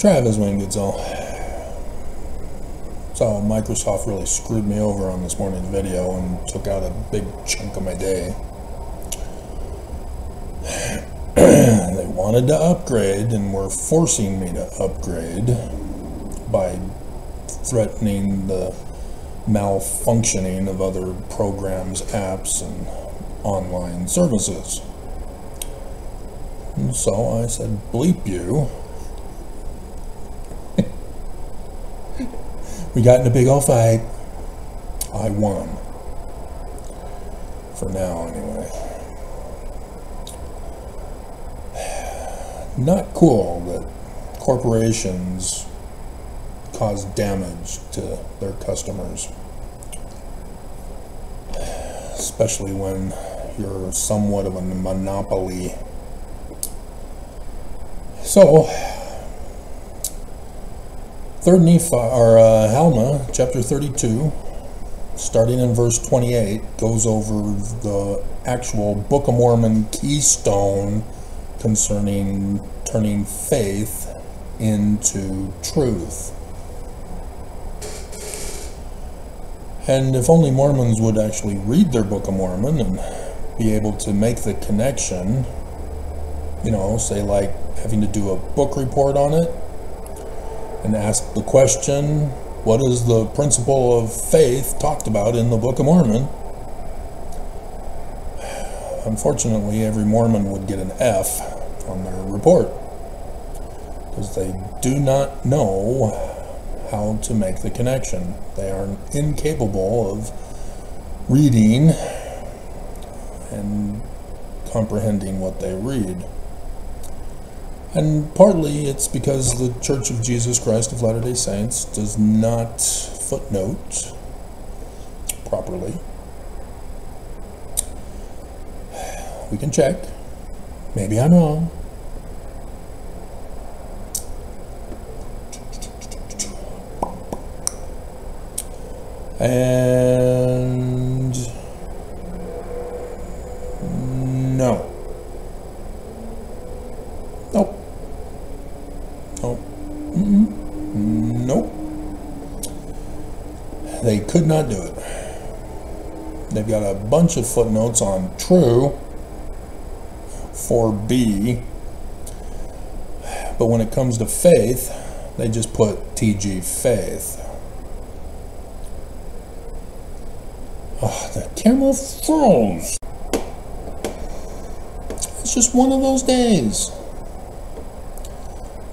Travis Wingitzel. So Microsoft really screwed me over on this morning's video and took out a big chunk of my day. They wanted to upgrade and were forcing me to upgrade by threatening the malfunctioning of other programs, apps, and online services. And so I said, bleep you. We got in a big old fight. I won. For now, anyway. Not cool that corporations cause damage to their customers. Especially when you're somewhat of a monopoly. So, 3rd Nephi, or Alma, chapter 32, starting in verse 28, goes over the actual Book of Mormon keystone concerning turning faith into truth. And if only Mormons would actually read their Book of Mormon and be able to make the connection, you know, say like having to do a book report on it, and ask the question, what is the principle of faith talked about in the Book of Mormon? Unfortunately, every Mormon would get an F on their report, because they do not know how to make the connection. They are incapable of reading and comprehending what they read. And partly it's because the Church of Jesus Christ of Latter-day Saints does not footnote properly. We can check. Maybe I'm wrong. And no. Nope. Nope. Nope. They could not do it. They've got a bunch of footnotes on true for B, but when it comes to faith, they just put TG faith. Oh, the camera froze. It's just one of those days.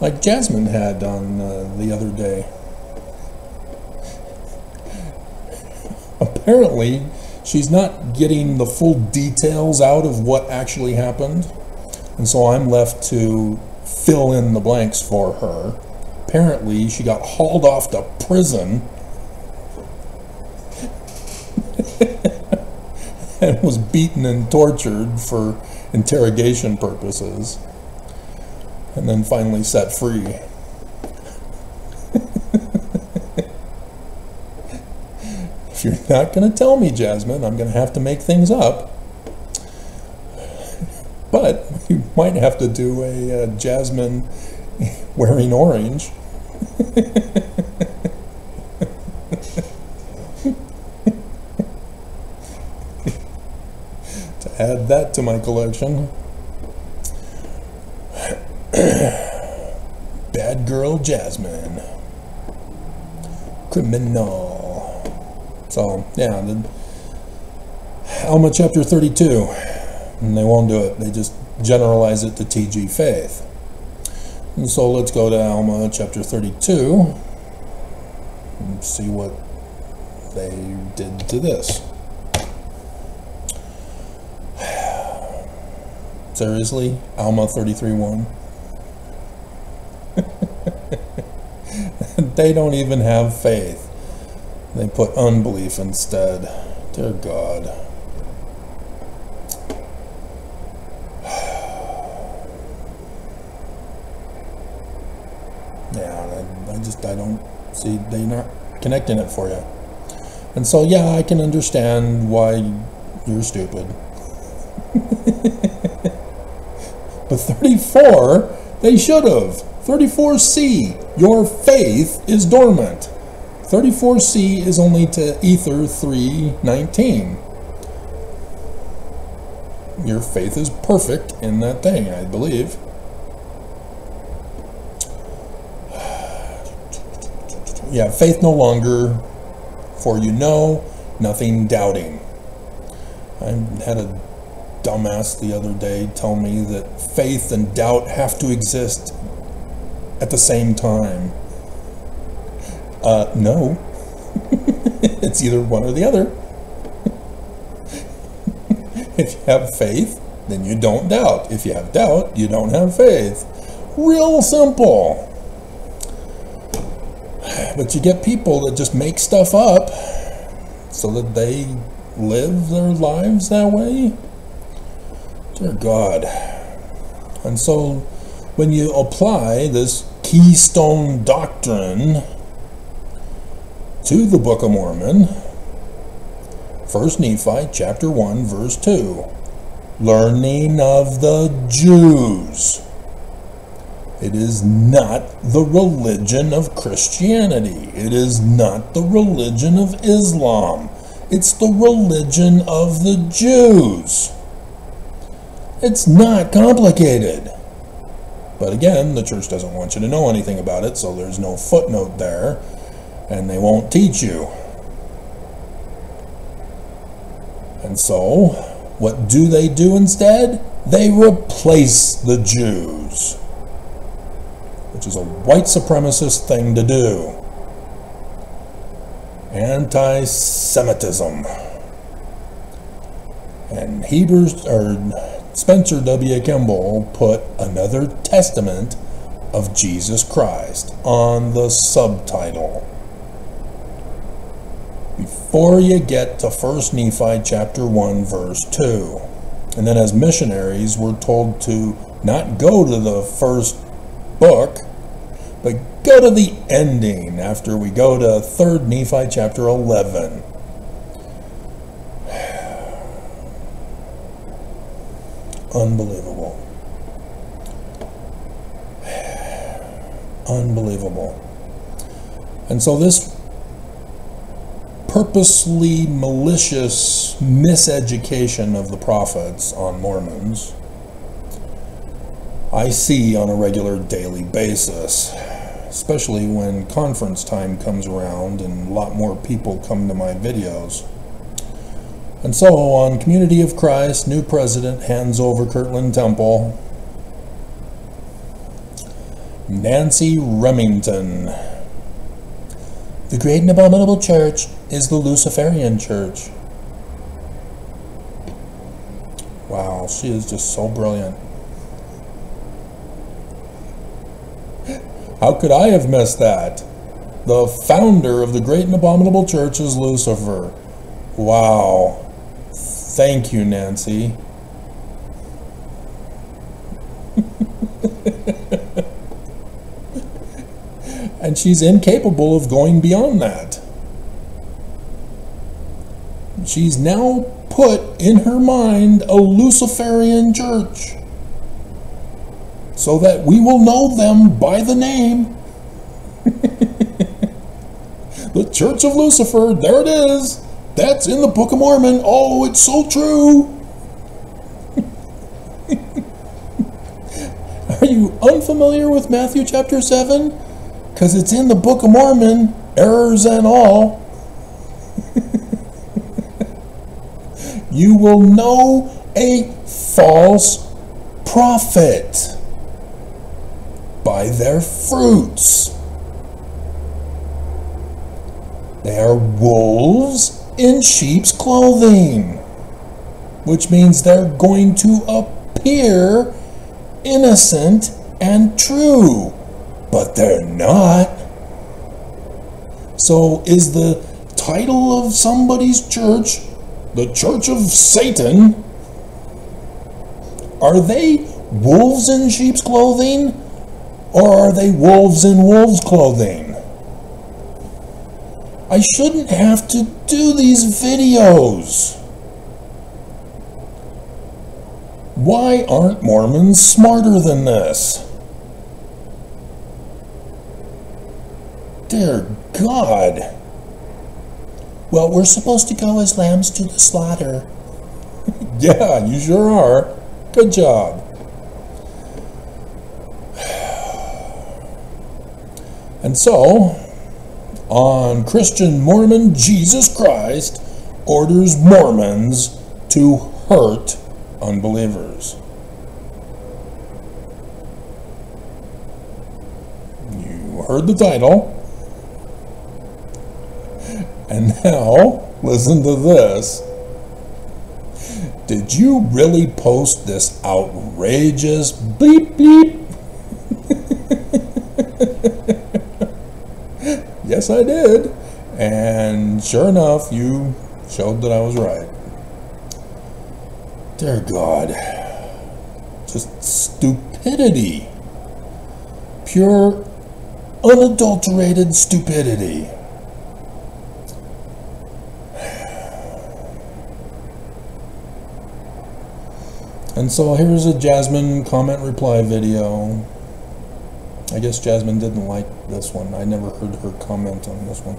Like Jasmine had on the other day. Apparently, she's not getting the full details out of what actually happened, and so I'm left to fill in the blanks for her. Apparently, she got hauled off to prison and was beaten and tortured for interrogation purposes, and then finally set free. If you're not going to tell me, Jasmine, I'm going to have to make things up. But you might have to do a Jasmine wearing orange. To add that to my collection. Bad girl Jasmine. Criminal. So, yeah, the Alma chapter 32, and they won't do it. They just generalize it to TG faith. And so let's go to Alma chapter 32 and see what they did to this. Seriously? Alma 33:1? They don't even have faith. They put unbelief instead. Dear God. Yeah, I don't see, they're not connecting it for you. And so, yeah, I can understand why you're stupid. But 34, they should have. 34c, your faith is dormant. 34c is only to Ether 3:19. Your faith is perfect in that thing, I believe. Yeah, faith no longer, for you know, nothing doubting. I had a dumbass the other day tell me that faith and doubt have to exist at the same time. No. It's either one or the other. If you have faith, then you don't doubt. If you have doubt, you don't have faith. Real simple. But you get people that just make stuff up so that they live their lives that way. Dear God. And so when you apply this keystone doctrine to the Book of Mormon, 1 Nephi chapter 1 verse 2, learning of the Jews. It is not the religion of Christianity. It is not the religion of Islam. It's the religion of the Jews. It's not complicated. But again, the church doesn't want you to know anything about it, so there's no footnote there, and they won't teach you. And so, what do they do instead? They replace the Jews, which is a white supremacist thing to do. Anti-Semitism. And Spencer W. Kimball put another testament of Jesus Christ on the subtitle. Before you get to 1 Nephi chapter 1 verse 2. And then as missionaries, we're told to not go to the first book, but go to the ending after we go to 3 Nephi chapter 11. Unbelievable. Unbelievable. And so this purposely malicious miseducation of the prophets on Mormons I see on a regular daily basis, especially when conference time comes around and a lot more people come to my videos. And so on Community of Christ, new president hands over Kirtland Temple, Nancy Remington. The great and abominable church is the Luciferian church. Wow, she is just so brilliant. How could I have missed that? The founder of the great and abominable church is Lucifer. Wow. Thank you, Nancy. And she's incapable of going beyond that. She's now put in her mind a Luciferian church, so that we will know them by the name. The Church of Lucifer, there it is. That's in the Book of Mormon. Oh, it's so true. Are you unfamiliar with Matthew chapter 7? Because it's in the Book of Mormon, errors and all. You will know a false prophet by their fruits. They are wolves in sheep's clothing, which means they're going to appear innocent and true, but they're not. So is the title of somebody's church the Church of Satan? Are they wolves in sheep's clothing, or are they wolves in wolves' clothing? I shouldn't have to do these videos. Why aren't Mormons smarter than this? Dear God. Well, we're supposed to go as lambs to the slaughter. Yeah, you sure are. Good job. And so, on Christian Mormon, Jesus Christ orders Mormons to hurt unbelievers. You heard the title. And now, listen to this. Did you really post this outrageous bleep bleep? Yes, I did. And sure enough, you showed that I was right. Dear God. Just stupidity. Pure, unadulterated stupidity. And so here's a Jasmine comment reply video. I guess Jasmine didn't like this one. I never heard her comment on this one.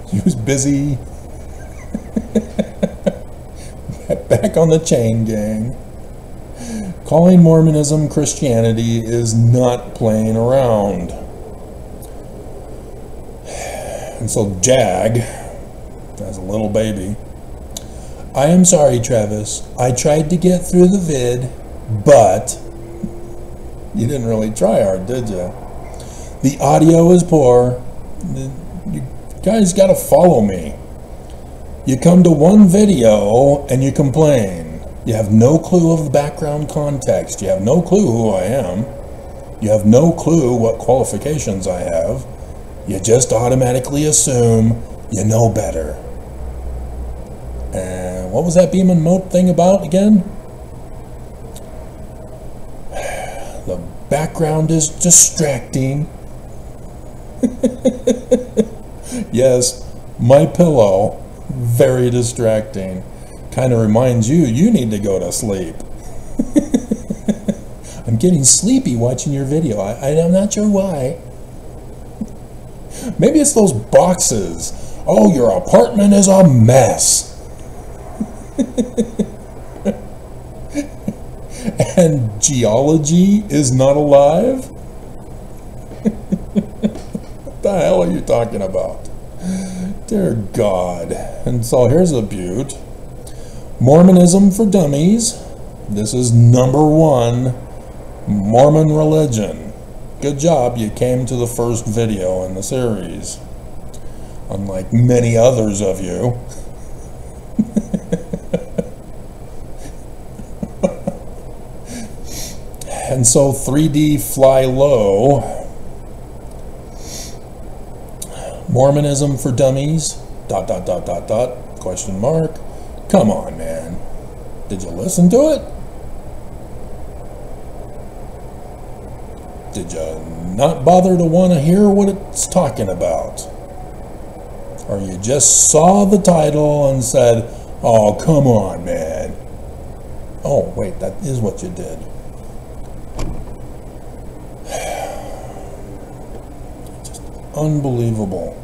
She was busy. Back on the chain gang. Calling Mormonism Christianity is not playing around. And so Jag, as a little baby, I am sorry, Travis. I tried to get through the vid, but you didn't really try hard, did you? The audio is poor. You guys got to follow me. You come to one video and you complain. You have no clue of the background context. You have no clue who I am. You have no clue what qualifications I have. You just automatically assume you know better. And what was that beam and moat thing about again? The background is distracting. Yes, my pillow, very distracting. Kind of reminds you, you need to go to sleep. I'm getting sleepy watching your video. I'm not sure why. Maybe it's those boxes. Oh, your apartment is a mess. And geology is not alive? What the hell are you talking about? Dear God. And so here's a beaut. Mormonism for Dummies. This is #1 Mormon religion. Good job, you came to the first video in the series. Unlike many others of you. And so 3D fly low. Mormonism for Dummies. ... Question mark. Come on, man. Did you listen to it? Did you not bother to want to hear what it's talking about? Or you just saw the title and said, oh, come on, man. Oh, wait, that is what you did. Just unbelievable.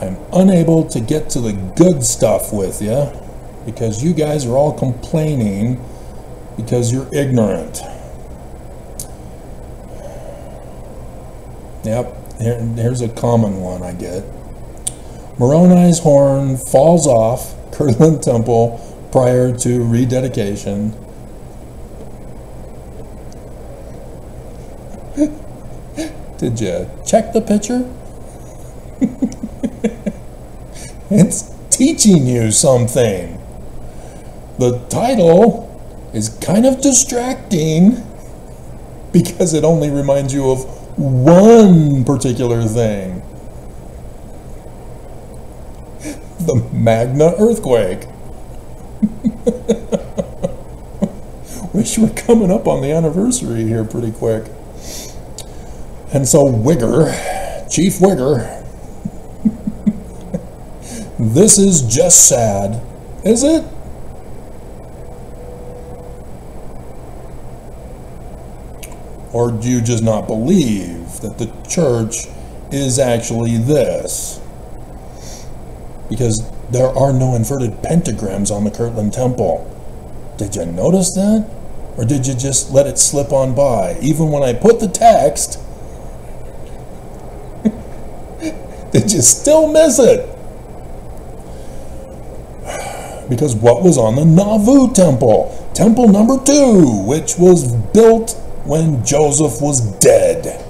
I'm unable to get to the good stuff with you because you guys are all complaining because you're ignorant. Yep, here's a common one I get. Moroni's horn falls off Kirtland Temple prior to rededication. Did you check the picture? It's teaching you something. The title is kind of distracting because it only reminds you of one particular thing. The Magna earthquake. Wish we're coming up on the anniversary here pretty quick. And so Wigger, Chief Wigger, this is just sad, is it? Or do you just not believe that the church is actually this? Because there are no inverted pentagrams on the Kirtland Temple. Did you notice that? Or did you just let it slip on by? Even when I put the text, did you still miss it? Because what was on the Nauvoo Temple? Temple number 2, which was built when Joseph was dead.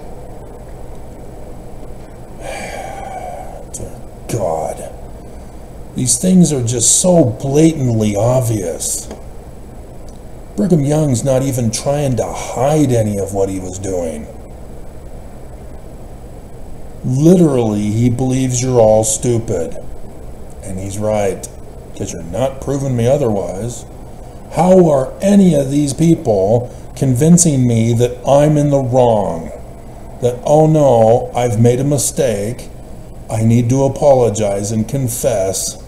Dear God. These things are just so blatantly obvious. Brigham Young's not even trying to hide any of what he was doing. Literally, he believes you're all stupid. And he's right, because you're not proving me otherwise. How are any of these people convincing me that I'm in the wrong? That, oh no, I've made a mistake. I need to apologize and confess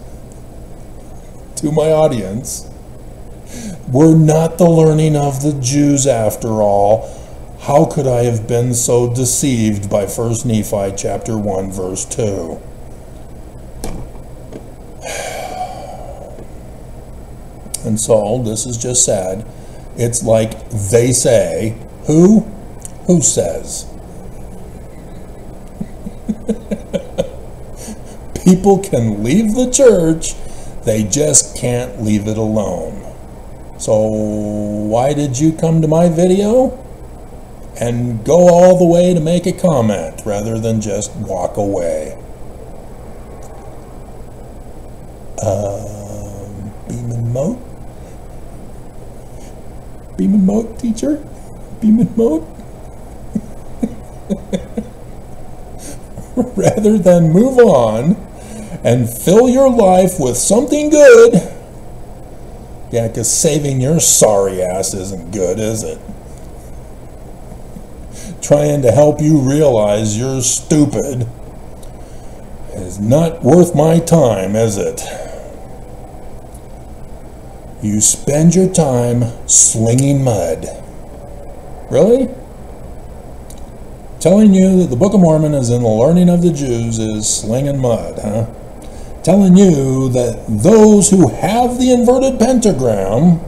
to my audience. We're not the learning of the Jews after all. How could I have been so deceived by 1 Nephi chapter 1 verse 2? And so, this is just sad. It's like they say, who? Who says? People can leave the church, they just can't leave it alone. So, why did you come to my video? And go all the way to make a comment, rather than just walk away. Beam Moat? Beam Moat, teacher? Beam Moat? Rather than move on and fill your life with something good. Yeah, because saving your sorry ass isn't good, is it? Trying to help you realize you're stupid is not worth my time, is it? You spend your time slinging mud. Really? Telling you that the Book of Mormon is in the learning of the Jews is slinging mud, huh? Telling you that those who have the inverted pentagram,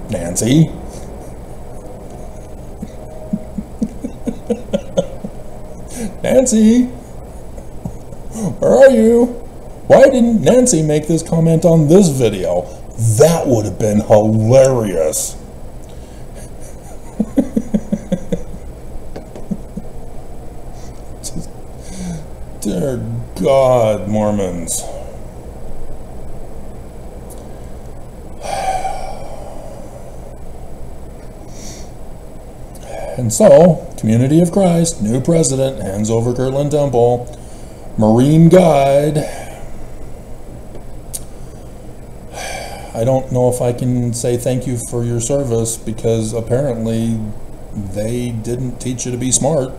Nancy, Nancy, where are you? Why didn't Nancy make this comment on this video? That would have been hilarious. Dear God, Mormons. And so, Community of Christ, new president, hands over Kirtland Temple, Marine Guide. I don't know if I can say thank you for your service, because apparently they didn't teach you to be smart.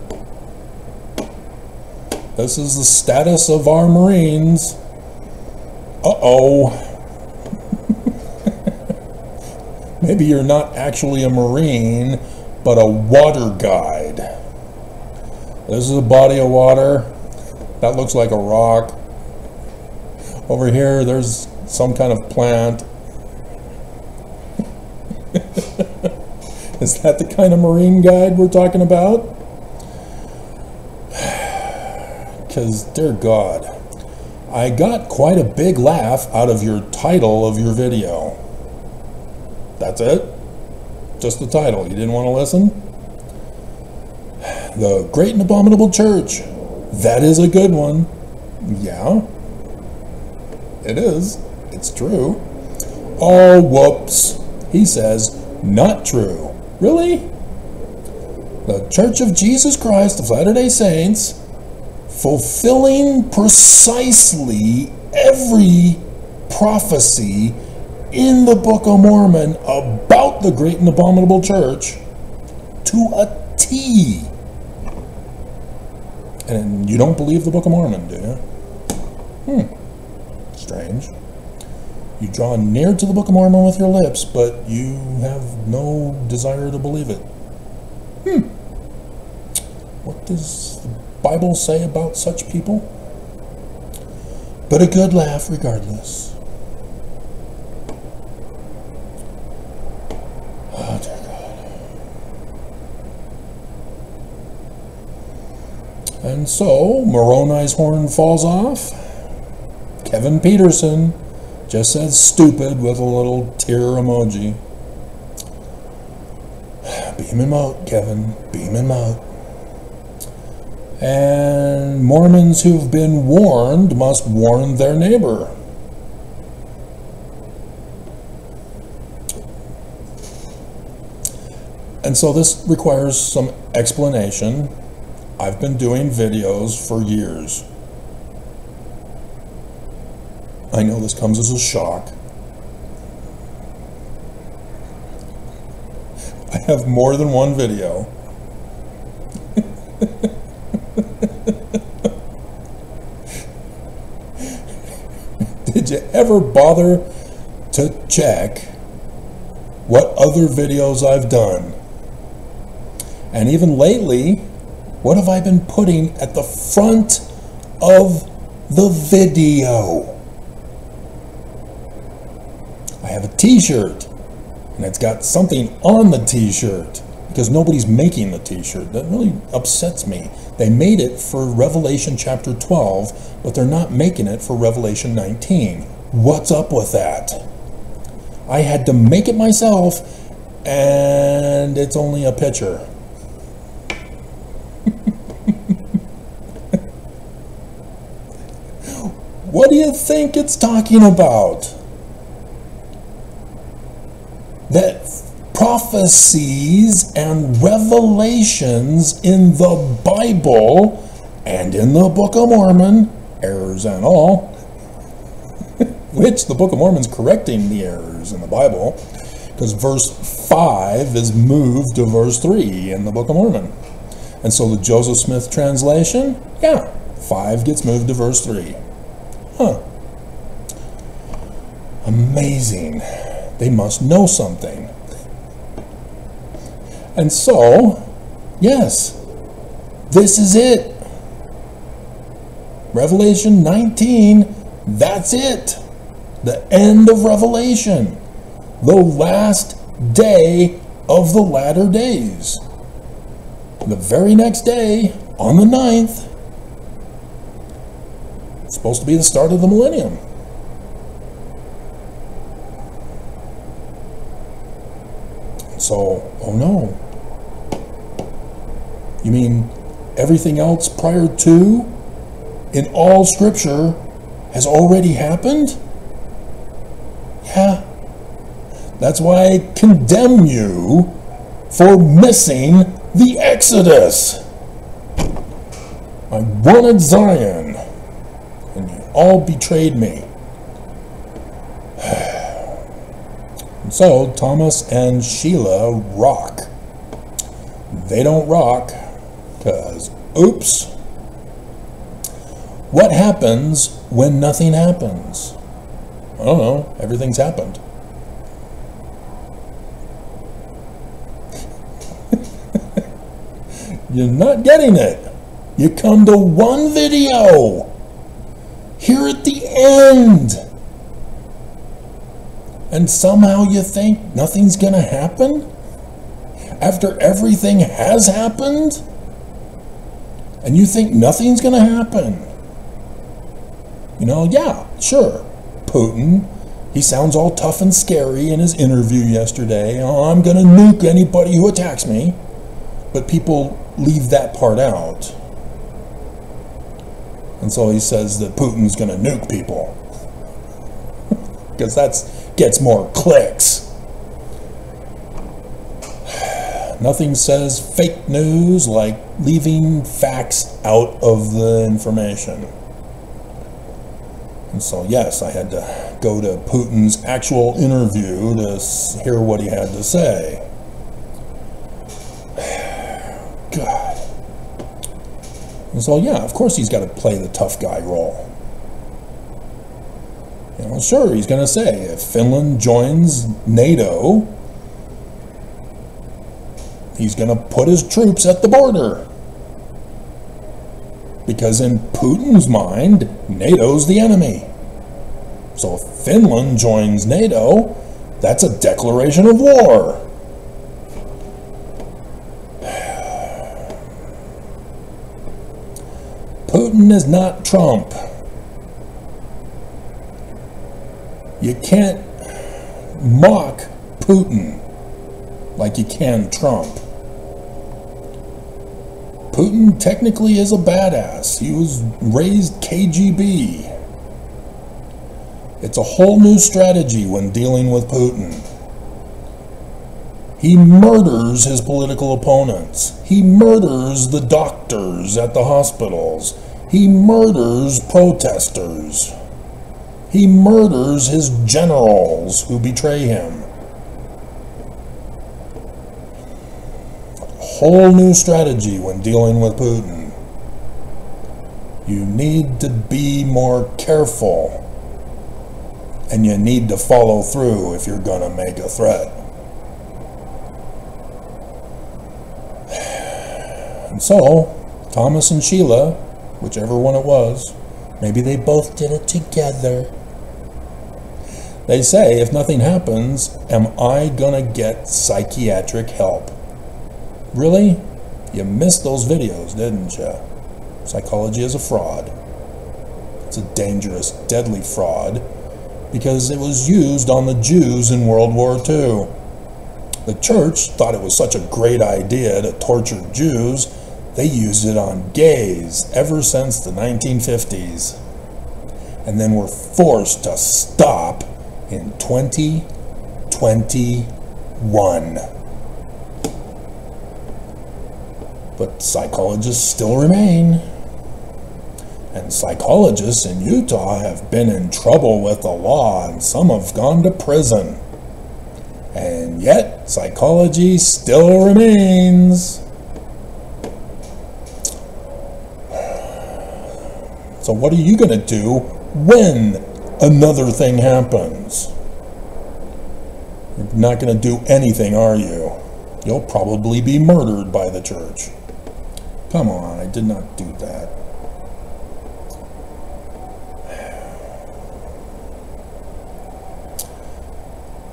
This is the status of our Marines. Uh-oh. Maybe you're not actually a Marine, but a water guide. This is a body of water. That looks like a rock. Over here, there's some kind of plant. Is that the kind of Marine guide we're talking about? Because, dear God, I got quite a big laugh out of your title of your video. That's it? Just the title. You didn't want to listen? The Great and Abominable Church. That is a good one. Yeah. It is. It's true. Oh, whoops. He says, not true. Really? The Church of Jesus Christ of Latter-day Saints, fulfilling precisely every prophecy in the Book of Mormon about the Great and Abominable Church to a T. And you don't believe the Book of Mormon, do you? Strange. You draw near to the Book of Mormon with your lips, but you have no desire to believe it. What does the Bible say about such people? But a good laugh regardless. Oh, dear God. And so, Moroni's horn falls off. Kevin Peterson just says stupid with a little tear emoji. Beam him out, Kevin. Beam him out. And Mormons who've been warned must warn their neighbor. And so this requires some explanation. I've been doing videos for years. I know this comes as a shock. I have more than one video. Did you ever bother to check what other videos I've done? And even lately, what have I been putting at the front of the video? I have a t-shirt, and it's got something on the t-shirt because nobody's making the t-shirt. That really upsets me. They made it for Revelation chapter 12, but they're not making it for Revelation 19. What's up with that? I had to make it myself, and it's only a picture. What do you think it's talking about? That prophecies and revelations in the Bible and in the Book of Mormon, errors and all, which the Book of Mormon's correcting the errors in the Bible, because verse 5 is moved to verse 3 in the Book of Mormon. And so the Joseph Smith translation, 5 gets moved to verse 3. Amazing. They must know something. And so, yes, this is it. Revelation 19, that's it. The end of Revelation. The last day of the latter days. The very next day, on the 9th, it's supposed to be the start of the millennium. So, oh no. You mean everything else prior to, in all Scripture, has already happened? Yeah. That's why I condemn you for missing the Exodus. I wanted Zion, and you all betrayed me. So, Thomas and Sheila rock. They don't rock, because, oops. What happens when nothing happens? I don't know. Everything's happened. You're not getting it. You come to one video here at the end, and somehow you think nothing's going to happen after everything has happened, and you think nothing's going to happen. You know, yeah, sure, Putin, he sounds all tough and scary in his interview yesterday. Oh, I'm going to nuke anybody who attacks me. But people leave that part out. And so he says that Putin's going to nuke people. Because that gets more clicks. Nothing says fake news like leaving facts out of the information. And so, yes, I had to go to Putin's actual interview to hear what he had to say. God. And so, yeah, of course he's got to play the tough guy role. You know, sure, he's going to say, if Finland joins NATO, He's going to put his troops at the border. Because in Putin's mind, NATO's the enemy. So if Finland joins NATO, that's a declaration of war. Putin is not Trump. You can't mock Putin like you can Trump. Putin technically is a badass. He was raised KGB. It's a whole new strategy when dealing with Putin. He murders his political opponents. He murders the doctors at the hospitals. He murders protesters. He murders his generals who betray him. Whole new strategy when dealing with Putin. You need to be more careful, and you need to follow through if you're going to make a threat. And so, Thomas and Sheila, whichever one it was, maybe they both did it together. They say, if nothing happens, am I going to get psychiatric help? Really? You missed those videos, didn't you? Psychology is a fraud. It's a dangerous, deadly fraud because it was used on the Jews in World War II. The church thought it was such a great idea to torture Jews, they used it on gays ever since the 1950s. And then were forced to stop in 2021. But psychologists still remain. And psychologists in Utah have been in trouble with the law, and some have gone to prison. And yet, psychology still remains. So what are you going to do when another thing happens? You're not going to do anything, are you? You'll probably be murdered by the church. Come on, I did not do that.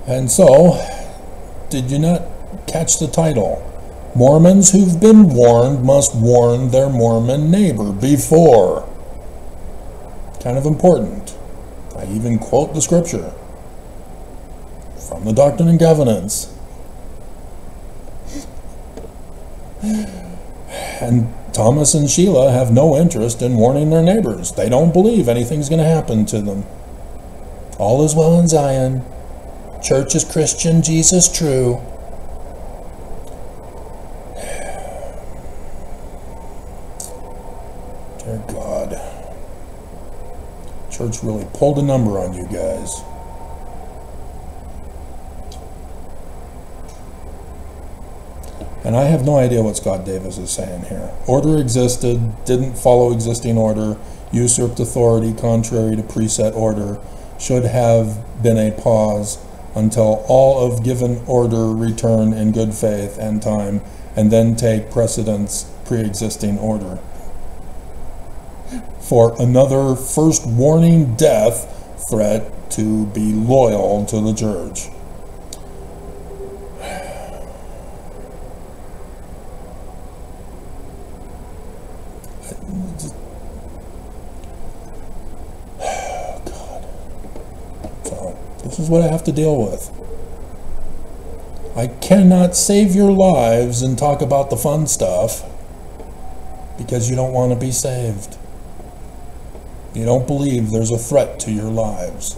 And so, did you not catch the title? Mormons who've been warned must warn their Mormon neighbor before. Kind of important. I even quote the scripture from the Doctrine and Covenants. And Thomas and Sheila have no interest in warning their neighbors. They don't believe anything's going to happen to them. All is well in Zion. Church is Christian, Jesus true. Dear God. Church really pulled a number on you guys. And I have no idea what Scott Davis is saying here. Order existed, didn't follow existing order, usurped authority contrary to preset order, should have been a pause until all of given order return in good faith and time, and then take precedence pre-existing order. For another first warning death threat to be loyal to the church. This is what I have to deal with. I cannot save your lives and talk about the fun stuff because you don't want to be saved. You don't believe there's a threat to your lives.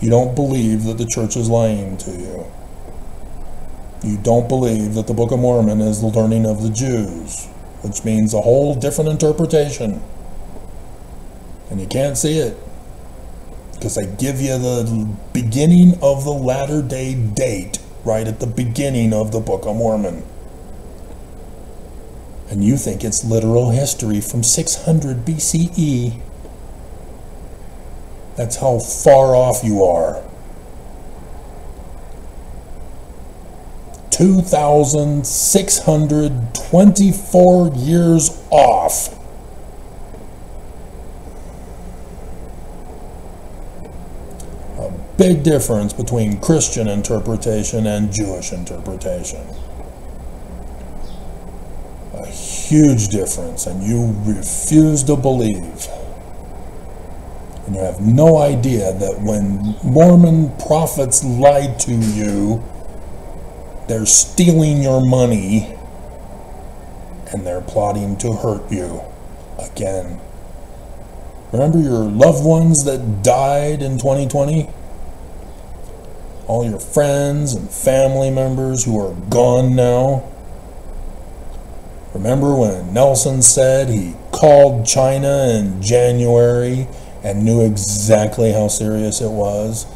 You don't believe that the church is lying to you. You don't believe that the Book of Mormon is the learning of the Jews, which means a whole different interpretation. And you can't see it. Because I give you the beginning of the latter-day date right at the beginning of the Book of Mormon. And you think it's literal history from 600 BCE. That's how far off you are. 2,624 years off. A big difference between Christian interpretation and Jewish interpretation. A huge difference, and you refuse to believe. And you have no idea that when Mormon prophets lie to you, they're stealing your money and they're plotting to hurt you again. Remember your loved ones that died in 2020? All your friends and family members who are gone now? Remember when Nelson said he called China in January and knew exactly how serious it was,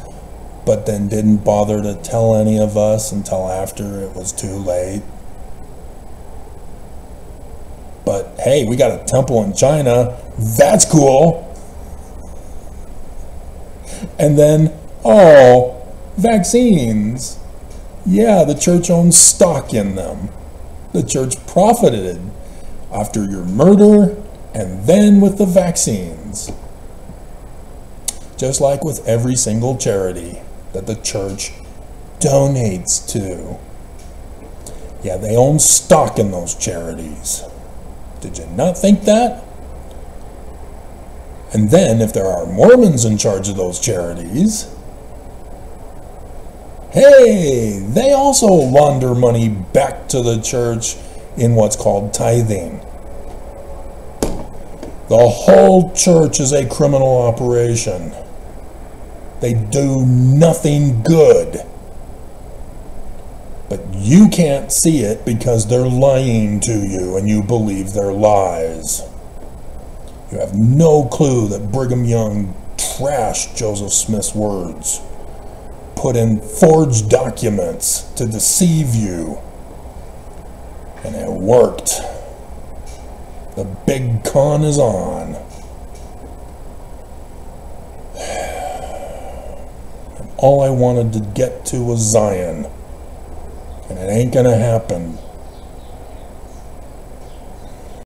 but then didn't bother to tell any of us until after it was too late? But hey, we got a temple in China. That's cool. And then, oh, vaccines. Yeah, the church owns stock in them. The church profited after your murder and then with the vaccines. Just like with every single charity that the church donates to. Yeah, they own stock in those charities. Did you not think that? And then, if there are Mormons in charge of those charities, hey, they also launder money back to the church in what's called tithing. The whole church is a criminal operation. They do nothing good. But you can't see it because they're lying to you and you believe their lies. You have no clue that Brigham Young trashed Joseph Smith's words, put in forged documents to deceive you, and it worked. The big con is on. And all I wanted to get to was Zion, and it ain't gonna happen.